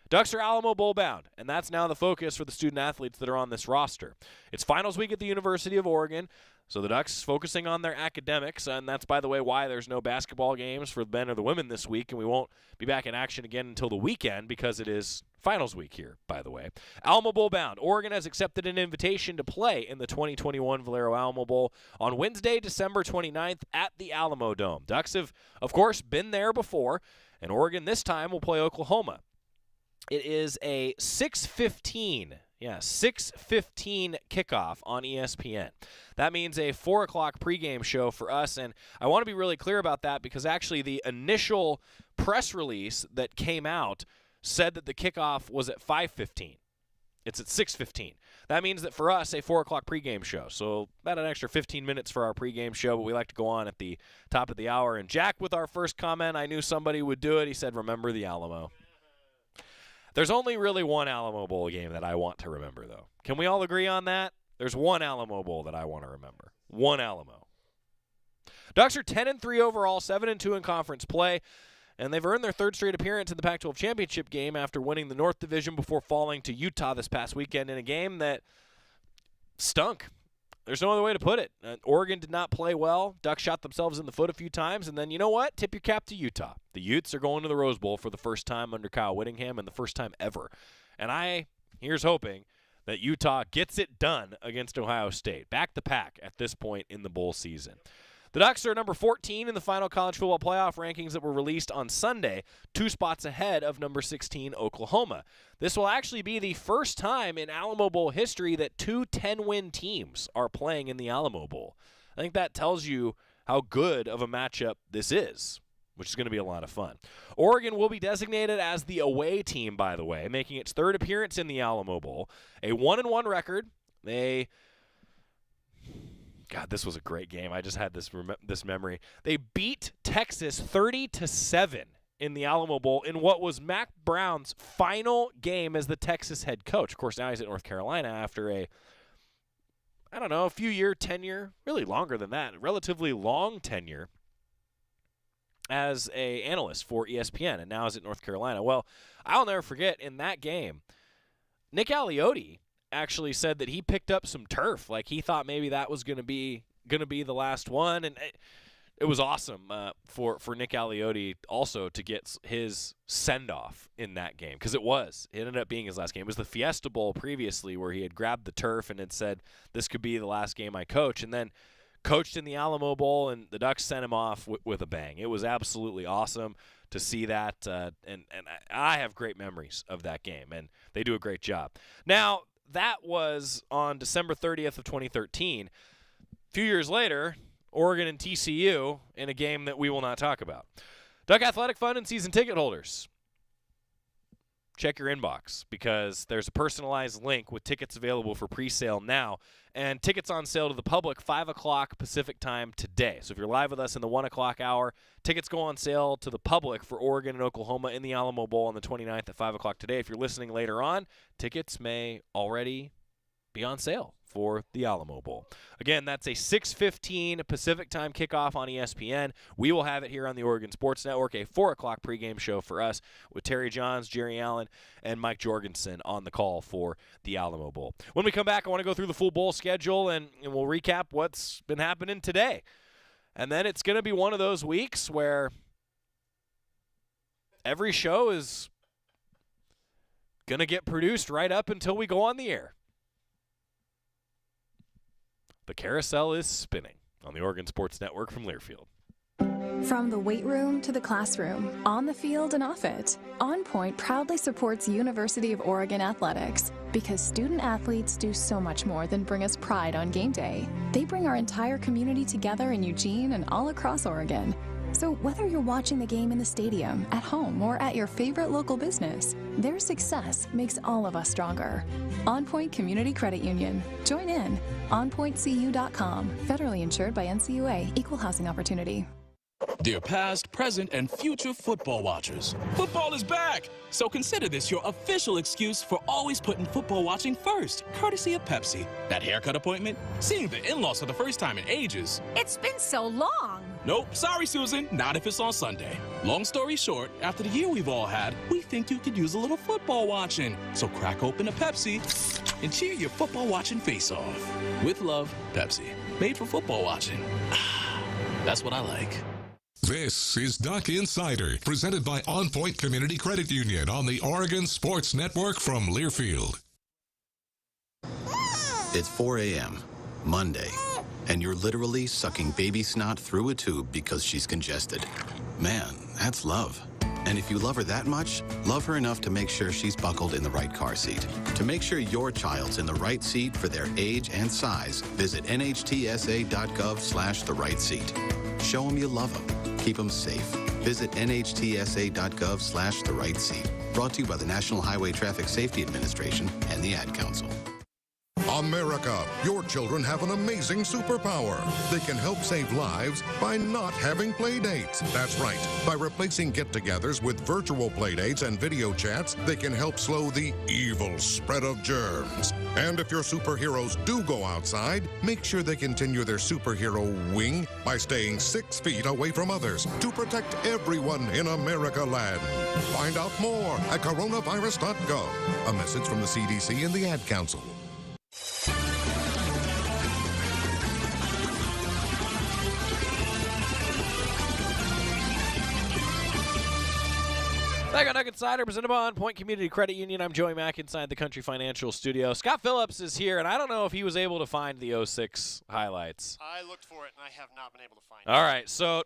Ducks are Alamo Bowl bound, and that's now the focus for the student athletes that are on this roster. It's finals week at the University of Oregon, so the Ducks focusing on their academics, and that's, by the way, why there's no basketball games for the men or the women this week, and we won't be back in action again until the weekend because it is finals week here, by the way. Alamo Bowl bound. Oregon has accepted an invitation to play in the 2021 Valero Alamo Bowl on Wednesday, December 29th at the Alamo Dome. Ducks have, of course, been there before, and Oregon this time will play Oklahoma. It is a 6:15 kickoff on ESPN. That means a 4 o'clock pregame show for us, and I want to be really clear about that because actually the initial press release that came out said that the kickoff was at 5:15. It's at 6:15. That means that for us, a 4 o'clock pregame show. So about an extra 15 minutes for our pregame show, but we like to go on at the top of the hour. And Jack, with our first comment, I knew somebody would do it. He said, remember the Alamo. There's only really one Alamo Bowl game that I want to remember, though. Can we all agree on that? There's one Alamo Bowl that I want to remember. One Alamo. Ducks are 10-3 overall, 7-2 in conference play, and they've earned their third straight appearance in the Pac-12 championship game after winning the North Division before falling to Utah this past weekend in a game that stunk. There's no other way to put it. Oregon did not play well. Ducks shot themselves in the foot a few times. And then, you know what? Tip your cap to Utah. The Utes are going to the Rose Bowl for the first time under Kyle Whittingham and the first time ever. And here's hoping that Utah gets it done against Ohio State. Back the pack at this point in the bowl season. The Ducks are number 14 in the final college football playoff rankings that were released on Sunday, 2 spots ahead of number 16, Oklahoma. This will actually be the first time in Alamo Bowl history that 2 10-win teams are playing in the Alamo Bowl. I think that tells you how good of a matchup this is, which is going to be a lot of fun. Oregon will be designated as the away team, by the way, making its third appearance in the Alamo Bowl. A 1-1 record. God, this was a great game. I just had this memory. They beat Texas 30-7 in the Alamo Bowl in what was Mac Brown's final game as the Texas head coach. Of course, now he's at North Carolina after a few-year tenure, really longer than that, relatively long tenure as an analyst for ESPN, and now is at North Carolina. Well, I'll never forget in that game, Nick Aliotti actually said that he picked up some turf. Like he thought maybe that was going to be the last one, and it was awesome for Nick Aliotti also to get his send-off in that game because it ended up being his last game. It was the Fiesta Bowl previously where he had grabbed the turf and had said this could be the last game I coach, and then coached in the Alamo Bowl, and the Ducks sent him off with a bang. It was absolutely awesome to see that, and I have great memories of that game, and they do a great job. Now, that was on December 30th of 2013. A few years later, Oregon and TCU in a game that we will not talk about. Duck Athletic Fund and season ticket holders, check your inbox because there's a personalized link with tickets available for pre-sale now, and tickets on sale to the public 5 o'clock Pacific time today. So if you're live with us in the 1 o'clock hour, tickets go on sale to the public for Oregon and Oklahoma in the Alamo Bowl on the 29th at 5 o'clock today. If you're listening later on, tickets may already be on sale for the Alamo Bowl. Again, that's a 6:15 Pacific time kickoff on ESPN. We will have it here on the Oregon Sports Network, a 4 o'clock pregame show for us with Terry Johns, Jerry Allen, and Mike Jorgensen on the call for the Alamo Bowl. When we come back, I want to go through the full bowl schedule, and we'll recap what's been happening today. And then it's going to be one of those weeks where every show is going to get produced right up until we go on the air. The carousel is spinning on the Oregon Sports Network from Learfield. From the weight room to the classroom, on the field and off it, On Point proudly supports University of Oregon athletics because student athletes do so much more than bring us pride on game day. They bring our entire community together in Eugene and all across Oregon. So whether you're watching the game in the stadium, at home, or at your favorite local business, their success makes all of us stronger. On Point Community Credit Union. Join in. OnPointCU.com. Federally insured by NCUA. Equal housing opportunity. Dear past, present, and future football watchers, football is back! So consider this your official excuse for always putting football watching first, courtesy of Pepsi. That haircut appointment? Seeing the in-laws for the first time in ages? It's been so long. Nope, sorry Susan, not if it's on Sunday. Long story short, after the year we've all had, we think you could use a little football watching. So crack open a Pepsi and cheer your football watching face off. With love, Pepsi. Made for football watching. That's what I like. This is Duck Insider, presented by On Point Community Credit Union on the Oregon Sports Network from Learfield. It's 4 a.m., Monday, and you're literally sucking baby snot through a tube because she's congested. Man, that's love. And if you love her that much, love her enough to make sure she's buckled in the right car seat. To make sure your child's in the right seat for their age and size, visit nhtsa.gov/the right seat. Show them you love them. Keep them safe. Visit nhtsa.gov/the right seat. Brought to you by the National Highway Traffic Safety Administration and the Ad Council. America, your children have an amazing superpower. They can help save lives by not having play dates. That's right. By replacing get-togethers with virtual play dates and video chats, they can help slow the evil spread of germs. And if your superheroes do go outside, make sure they continue their superhero wing by staying 6 feet away from others to protect everyone in America land. Find out more at coronavirus.gov. A message from the CDC and the Ad Council. Back on Duck Insider, presented by On Point Community Credit Union. I'm Joey Mack inside the Country Financial Studio. Scott Phillips is here, and I don't know if he was able to find the 06 highlights. I looked for it, and I have not been able to find it. All right, so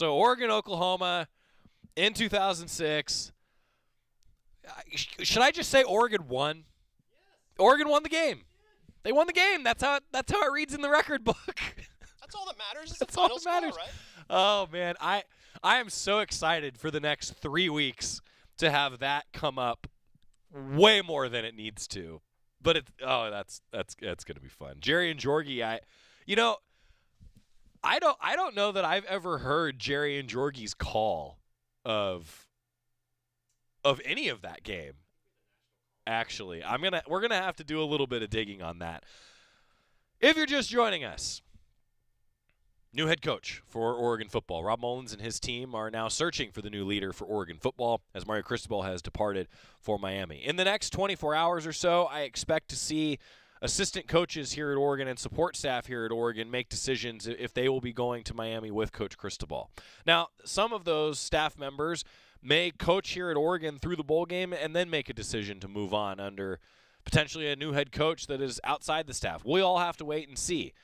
Oregon, Oklahoma in 2006. Should I just say Oregon won? Yes. Oregon won the game. They won the game. That's how it reads in the record book. That's all that matters. It's That's the all final that matters. score, right? Oh man, I am so excited for the next 3 weeks to have that come up way more than it needs to. But that's going to be fun. Jerry and Jorgie, I don't know that I've ever heard Jerry and Jorgie's call of any of that game. Actually, we're gonna have to do a little bit of digging on that. If you're just joining us, new head coach for Oregon football. Rob Mullens and his team are now searching for the new leader for Oregon football as Mario Cristobal has departed for Miami. In the next 24 hours or so, I expect to see assistant coaches here at Oregon and support staff here at Oregon make decisions if they will be going to Miami with Coach Cristobal. Now, some of those staff members may coach here at Oregon through the bowl game and then make a decision to move on under potentially a new head coach that is outside the staff. We all have to wait and see.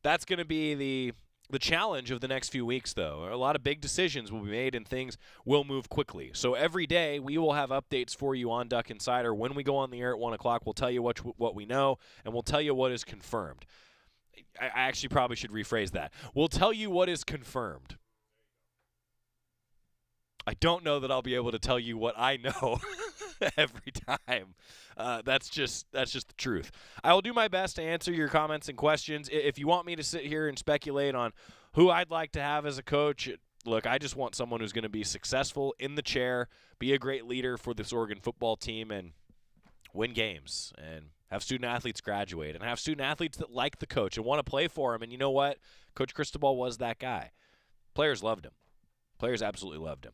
That's going to be the challenge of the next few weeks, though. A lot of big decisions will be made and things will move quickly. So every day we will have updates for you on Duck Insider. When we go on the air at 1 o'clock, we'll tell you what we know, and we'll tell you what is confirmed. I actually probably should rephrase that. We'll tell you what is confirmed. I don't know that I'll be able to tell you what I know every time. That's just the truth. I will do my best to answer your comments and questions. If you want me to sit here and speculate on who I'd like to have as a coach, look, I just want someone who's going to be successful in the chair, be a great leader for this Oregon football team, and win games, and have student athletes graduate, and have student athletes that like the coach and want to play for him. And you know what? Coach Cristobal was that guy. Players loved him. Players absolutely loved him.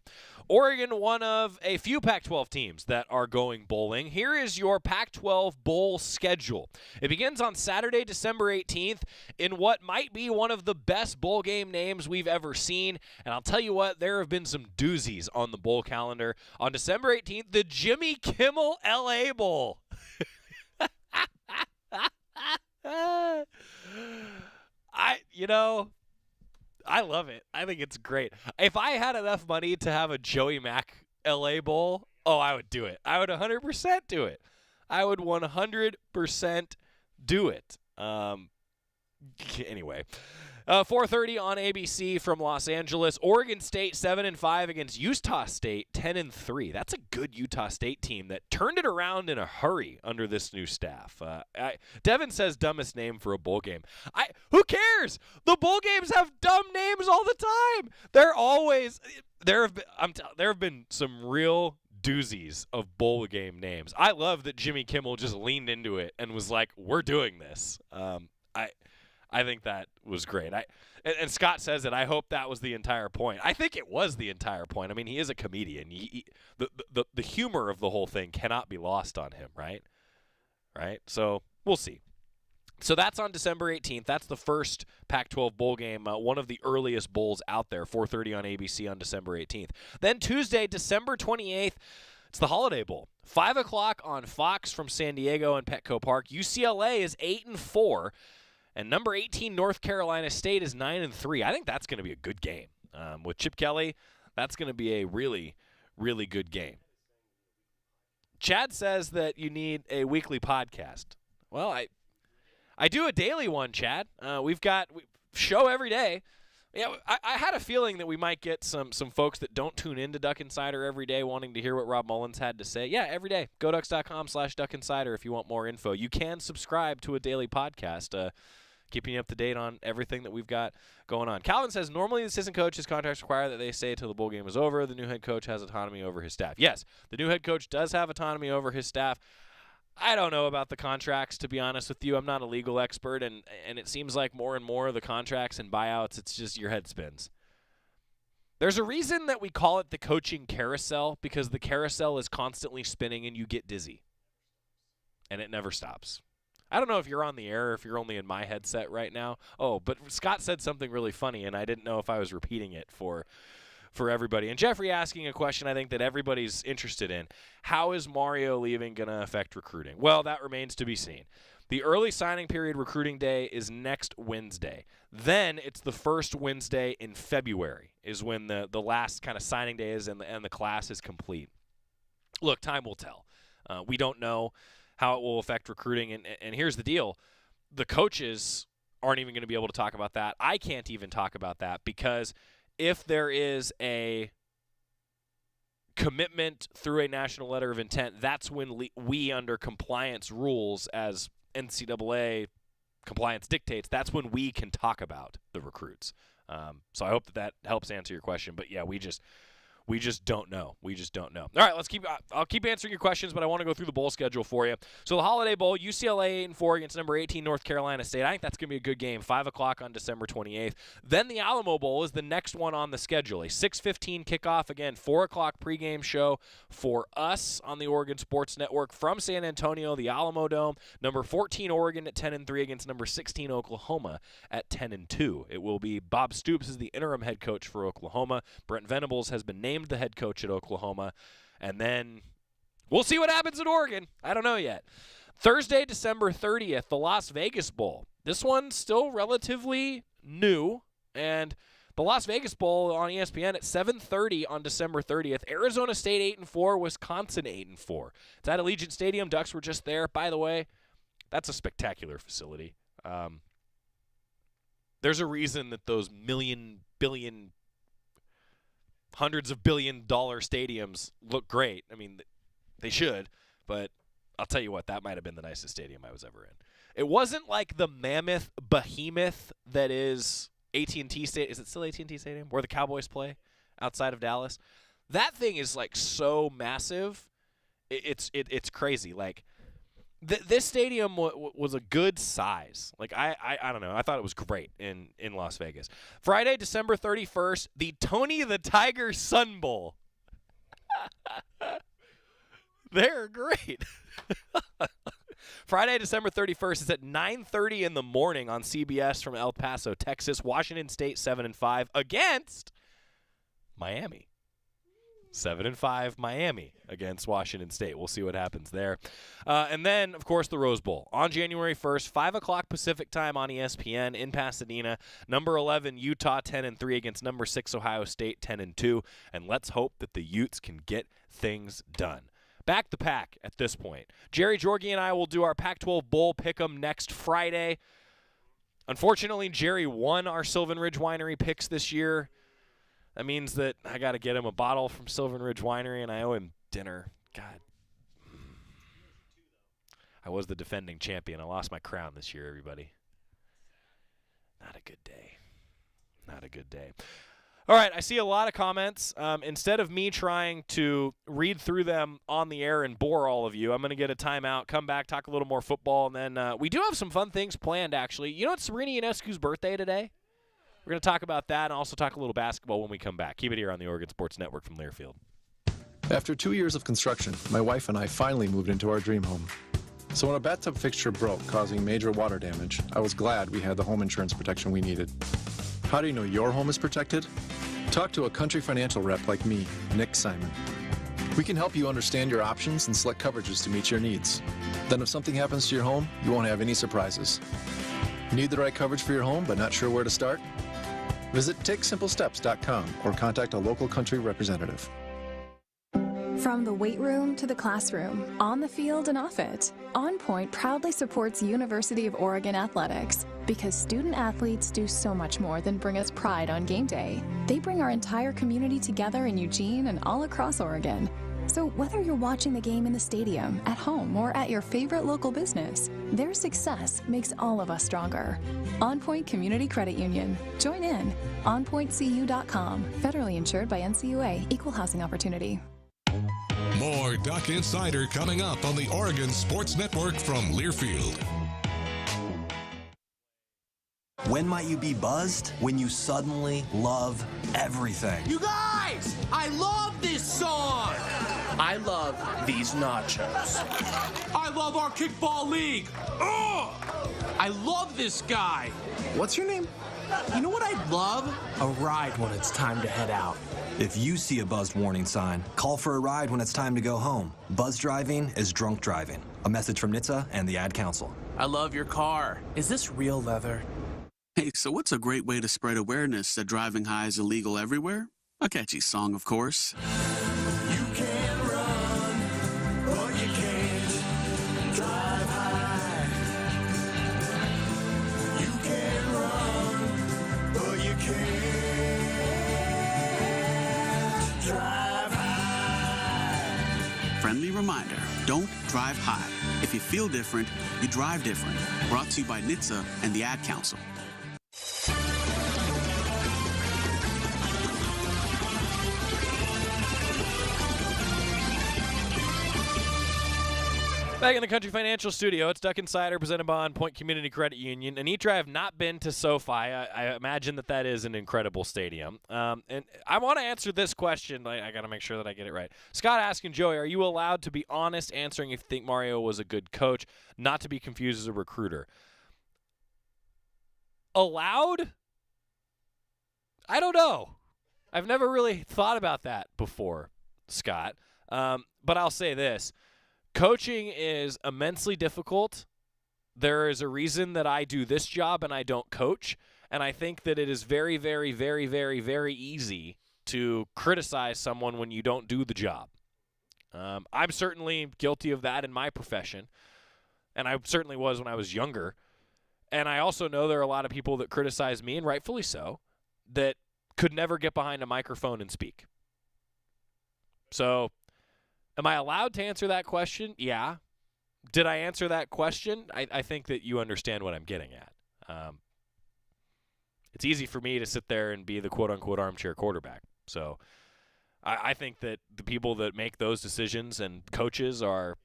Oregon, one of a few Pac-12 teams that are going bowling. Here is your Pac-12 bowl schedule. It begins on Saturday, December 18th, in what might be one of the best bowl game names we've ever seen. And I'll tell you what, there have been some doozies on the bowl calendar. On December 18th, the Jimmy Kimmel LA Bowl. I love it. I think it's great. If I had enough money to have a Joey Mack LA Bowl, I would do it. I would 100% do it. I would 100% do it. Anyway, 4:30 on ABC from Los Angeles. Oregon State 7-5 against Utah State 10-3. That's a good Utah State team that turned it around in a hurry under this new staff. Devin says dumbest name for a bowl game. Who cares? The bowl games have dumb names all the time. There have been some real doozies of bowl game names. I love that Jimmy Kimmel just leaned into it and was like, "We're doing this." I think that was great. And Scott says that I hope that was the entire point. I think it was the entire point. I mean, he is a comedian. The humor of the whole thing cannot be lost on him, right? Right? So we'll see. So that's on December 18th. That's the first Pac-12 bowl game, one of the earliest bowls out there, 4:30 on ABC on December 18th. Then Tuesday, December 28th, it's the Holiday Bowl. 5 o'clock on Fox from San Diego and Petco Park. UCLA is 8-4. And number 18, North Carolina State is 9-3. I think that's going to be a good game. With Chip Kelly, that's going to be a really, really good game. Chad says that you need a weekly podcast. Well, I do a daily one, Chad. We show every day. Yeah, I had a feeling that we might get some folks that don't tune into Duck Insider every day wanting to hear what Rob Mullens had to say. Yeah, every day. GoDucks.com/Duck Insider if you want more info. You can subscribe to a daily podcast, keeping you up to date on everything that we've got going on. Calvin says, normally the assistant coach's contracts require that they stay until the bowl game is over. The new head coach has autonomy over his staff. Yes, the new head coach does have autonomy over his staff. I don't know about the contracts, to be honest with you. I'm not a legal expert, and it seems like more and more of the contracts and buyouts, it's just your head spins. There's a reason that we call it the coaching carousel, because the carousel is constantly spinning and you get dizzy. And it never stops. I don't know if you're on the air or if you're only in my headset right now. Oh, but Scott said something really funny, and I didn't know if I was repeating it for everybody. And Jeffrey asking a question I think that everybody's interested in. How is Mario leaving going to affect recruiting? Well, that remains to be seen. The early signing period recruiting day is next Wednesday. Then it's the first Wednesday in February is when the last kind of signing day is and the class is complete. Look, time will tell. We don't know how it will affect recruiting. And here's the deal. The coaches aren't even going to be able to talk about that. I can't even talk about that because if there is a commitment through a national letter of intent, that's when we under compliance rules as NCAA compliance dictates, that's when we can talk about the recruits. So I hope that helps answer your question. But, yeah, we just don't know. We just don't know. All right, I'll keep answering your questions, but I want to go through the bowl schedule for you. So the Holiday Bowl, UCLA 8-4 against number 18 North Carolina State. I think that's going to be a good game. 5 o'clock on December 28th. Then the Alamo Bowl is the next one on the schedule. A 6:15 kickoff. Again, 4 o'clock pregame show for us on the Oregon Sports Network from San Antonio, the Alamo Dome. Number 14 Oregon at 10-3 against number 16 Oklahoma at 10-2. It will be Bob Stoops as the interim head coach for Oklahoma. Brent Venables has been named the head coach at Oklahoma, and then we'll see what happens at Oregon. I don't know yet. Thursday, December 30th, the Las Vegas Bowl. This one's still relatively new, and the Las Vegas Bowl on ESPN at 7:30 on December 30th. Arizona State 8-4, Wisconsin 8-4. It's at Allegiant Stadium. Ducks were just there. By the way, that's a spectacular facility. There's a reason that those billion, hundreds of billion-dollar stadiums look great. I mean, they should, but I'll tell you what, that might have been the nicest stadium I was ever in. It wasn't like the mammoth behemoth that is AT&T Stadium. Is it still AT&T Stadium where the Cowboys play outside of Dallas? That thing is like so massive. It's crazy. Like this stadium was a good size. Like I don't know. I thought it was great in Las Vegas. Friday, December 31st, the Tony the Tiger Sun Bowl. They're great. Friday, December 31st is at 9:30 in the morning on CBS from El Paso, Texas. Washington State 7-5 against Miami. 7-5 Miami against Washington State. We'll see what happens there. And then, of course, the Rose Bowl. On January 1st, 5 o'clock Pacific time on ESPN in Pasadena. Number 11, Utah 10-3 against number 6, Ohio State 10-2. And let's hope that the Utes can get things done. Back the pack at this point. Jerry Jorge and I will do our Pac-12 Bowl Pick'em next Friday. Unfortunately, Jerry won our Sylvan Ridge Winery picks this year. That means that I got to get him a bottle from Sylvan Ridge Winery, and I owe him dinner. God. I was the defending champion. I lost my crown this year, everybody. Not a good day. Not a good day. All right, I see a lot of comments. Instead of me trying to read through them on the air and bore all of you, I'm going to get a timeout, come back, talk a little more football, and then we do have some fun things planned, actually. You know it's Serena Ionescu's birthday today? We're going to talk about that and also talk a little basketball when we come back. Keep it here on the Oregon Sports Network from Learfield. After 2 years of construction, my wife and I finally moved into our dream home. So when a bathtub fixture broke, causing major water damage, I was glad we had the home insurance protection we needed. How do you know your home is protected? Talk to a Country Financial rep like me, Nick Simon. We can help you understand your options and select coverages to meet your needs. Then if something happens to your home, you won't have any surprises. Need the right coverage for your home but not sure where to start? Visit TakeSimpleSteps.com or contact a local Country representative. From the weight room to the classroom, on the field and off it, On Point proudly supports University of Oregon athletics because student athletes do so much more than bring us pride on game day. They bring our entire community together in Eugene and all across Oregon. So whether you're watching the game in the stadium, at home, or at your favorite local business, their success makes all of us stronger. On Point Community Credit Union. Join in. OnPointCU.com. Federally insured by NCUA. Equal housing opportunity. More Duck Insider coming up on the Oregon Sports Network from Learfield. When might you be buzzed? When you suddenly love everything. You guys, I love this song. I love these nachos. I love our kickball league. Oh, I love this guy. What's your name? You know what I'd love? A ride when it's time to head out. If you see a buzzed warning sign, call for a ride when it's time to go home. Buzz driving is drunk driving. A message from NHTSA and the Ad Council. I love your car. Is this real leather? Hey, so what's a great way to spread awareness that driving high is illegal everywhere? A catchy song, of course. You can run, but you can't drive high. You can run, but you can't drive high. Friendly reminder, don't drive high. If you feel different, you drive different. Brought to you by NHTSA and the Ad Council. Back in the Country Financial Studio, it's Duck Insider presented by On Point Community Credit Union. Anitra, I have not been to SoFi. I imagine that is an incredible stadium. And I want to answer this question. I got to make sure that I get it right. Scott asking Joey, are you allowed to be honest answering if you think Mario was a good coach, not to be confused as a recruiter? Allowed? I don't know. I've never really thought about that before, Scott. But I'll say this. Coaching is immensely difficult. There is a reason that I do this job and I don't coach. And I think that it is very, very, very, very, very easy to criticize someone when you don't do the job. I'm certainly guilty of that in my profession. And I certainly was when I was younger. And I also know there are a lot of people that criticize me, and rightfully so, that could never get behind a microphone and speak. So, am I allowed to answer that question? Yeah. Did I answer that question? I think that you understand what I'm getting at. It's easy for me to sit there and be the quote-unquote armchair quarterback. So I think that the people that make those decisions and coaches are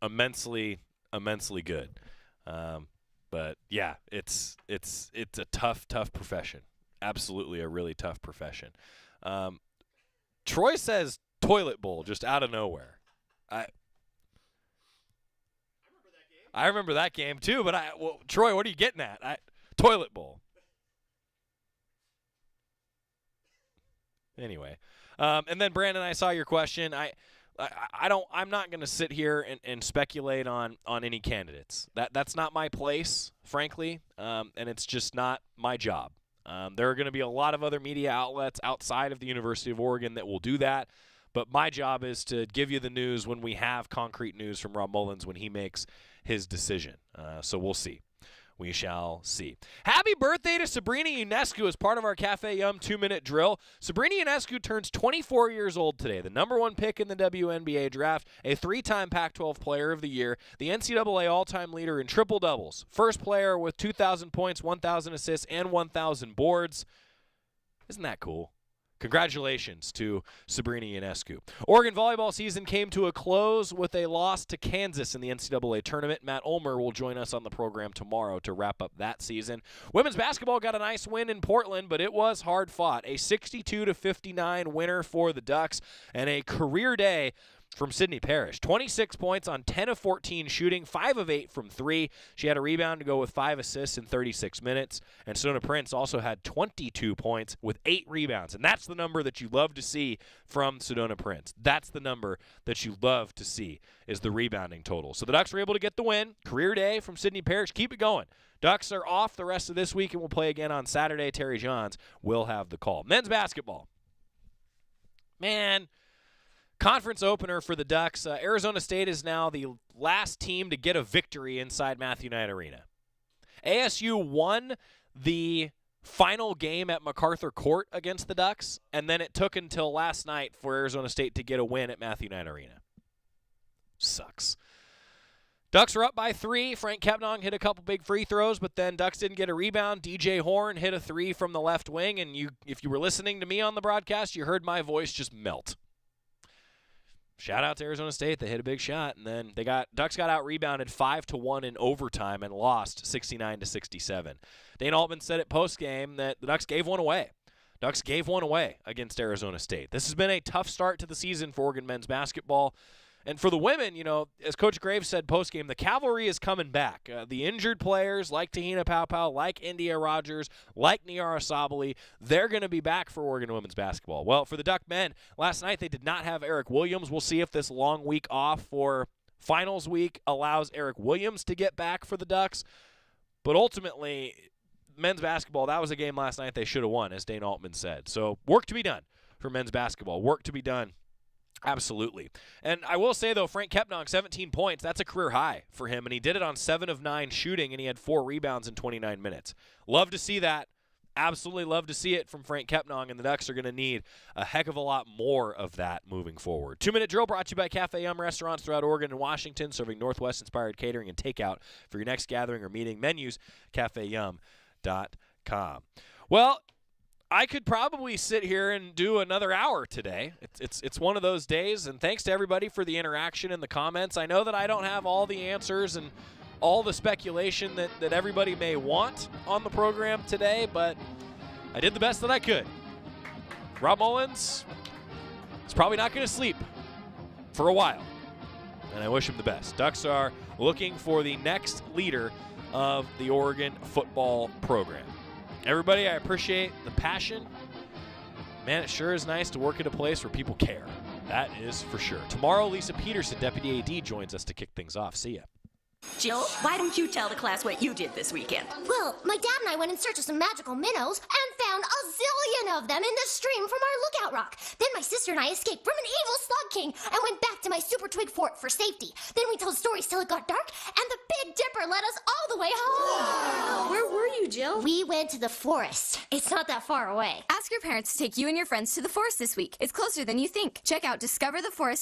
immensely, immensely good. But, yeah, it's a tough profession. Absolutely a really tough profession. Troy says toilet bowl just out of nowhere. I remember that game too, but Troy, what are you getting at? Toilet bowl. Anyway, and then Brandon, I saw your question. I'm not going to sit here and speculate on any candidates. That's not my place, frankly, and it's just not my job. There are going to be a lot of other media outlets outside of the University of Oregon that will do that. But my job is to give you the news when we have concrete news from Rob Mullens when he makes his decision. So we'll see. We shall see. Happy birthday to Sabrina Ionescu as part of our Cafe Yum 2-minute drill. Sabrina Ionescu turns 24 years old today, the number 1 pick in the WNBA draft, a 3-time Pac-12 Player of the Year, the NCAA all-time leader in triple-doubles, first player with 2,000 points, 1,000 assists, and 1,000 boards. Isn't that cool? Congratulations to Sabrina Ionescu. Oregon volleyball season came to a close with a loss to Kansas in the NCAA tournament. Matt Ulmer will join us on the program tomorrow to wrap up that season. Women's basketball got a nice win in Portland, but it was hard fought. A 62-59 winner for the Ducks and a career day from Sydney Parrish. 26 points on 10 of 14 shooting, 5 of 8 from 3. She had a rebound to go with 5 assists in 36 minutes. And Sedona Prince also had 22 points with 8 rebounds. And that's the number that you love to see from Sedona Prince. That's the number that you love to see is the rebounding total. So the Ducks were able to get the win. Career day from Sydney Parrish. Keep it going. Ducks are off the rest of this week and will play again on Saturday. Terry Johns will have the call. Men's basketball. Man, conference opener for the Ducks. Arizona State is now the last team to get a victory inside Matthew Knight Arena. ASU won the final game at MacArthur Court against the Ducks, and then it took until last night for Arizona State to get a win at Matthew Knight Arena. Sucks. Ducks are up by 3. Frank Kepnong hit a couple big free throws, but then Ducks didn't get a rebound. DJ Horn hit a 3 from the left wing, and if you were listening to me on the broadcast, you heard my voice just melt. Shout out to Arizona State. They hit a big shot, and then Ducks got out-rebounded 5-1 in overtime and lost 69-67. Dane Altman said at postgame that the Ducks gave one away. Ducks gave one away against Arizona State. This has been a tough start to the season for Oregon men's basketball. And for the women, as Coach Graves said postgame, the cavalry is coming back. The injured players like Tahina Paopao, like India Rogers, like Niara Sabali, they're going to be back for Oregon women's basketball. Well, for the Duck men, last night they did not have Eric Williams. We'll see if this long week off for finals week allows Eric Williams to get back for the Ducks. But ultimately, men's basketball, that was a game last night they should have won, as Dane Altman said. So work to be done for men's basketball. Work to be done. Absolutely. And I will say, though, Frank Kepnong, 17 points, that's a career high for him, and he did it on 7 of 9 shooting, and he had 4 rebounds in 29 minutes. Love to see that. Absolutely love to see it from Frank Kepnong, and the Ducks are going to need a heck of a lot more of that moving forward. 2-minute drill brought to you by Cafe Yum restaurants throughout Oregon and Washington, serving Northwest-inspired catering and takeout for your next gathering or meeting. Menus, cafeyum.com. Well, I could probably sit here and do another hour today. It's one of those days, and thanks to everybody for the interaction in the comments. I know that I don't have all the answers and all the speculation that everybody may want on the program today, but I did the best that I could. Rob Mullens is probably not going to sleep for a while, and I wish him the best. Ducks are looking for the next leader of the Oregon football program. Everybody, I appreciate the passion. Man, it sure is nice to work at a place where people care. That is for sure. Tomorrow, Lisa Peterson, Deputy AD, joins us to kick things off. See ya. Jill, why don't you tell the class what you did this weekend? Well, my dad and I went in search of some magical minnows and found a zillion of them in the stream from our lookout rock. Then my sister and I escaped from an evil slug king and went back to my super twig fort for safety. Then we told stories till it got dark, and the Big Dipper led us all the way home. Wow. Where were you, Jill? We went to the forest. It's not that far away. Ask your parents to take you and your friends to the forest this week. It's closer than you think. Check out discovertheforest.com.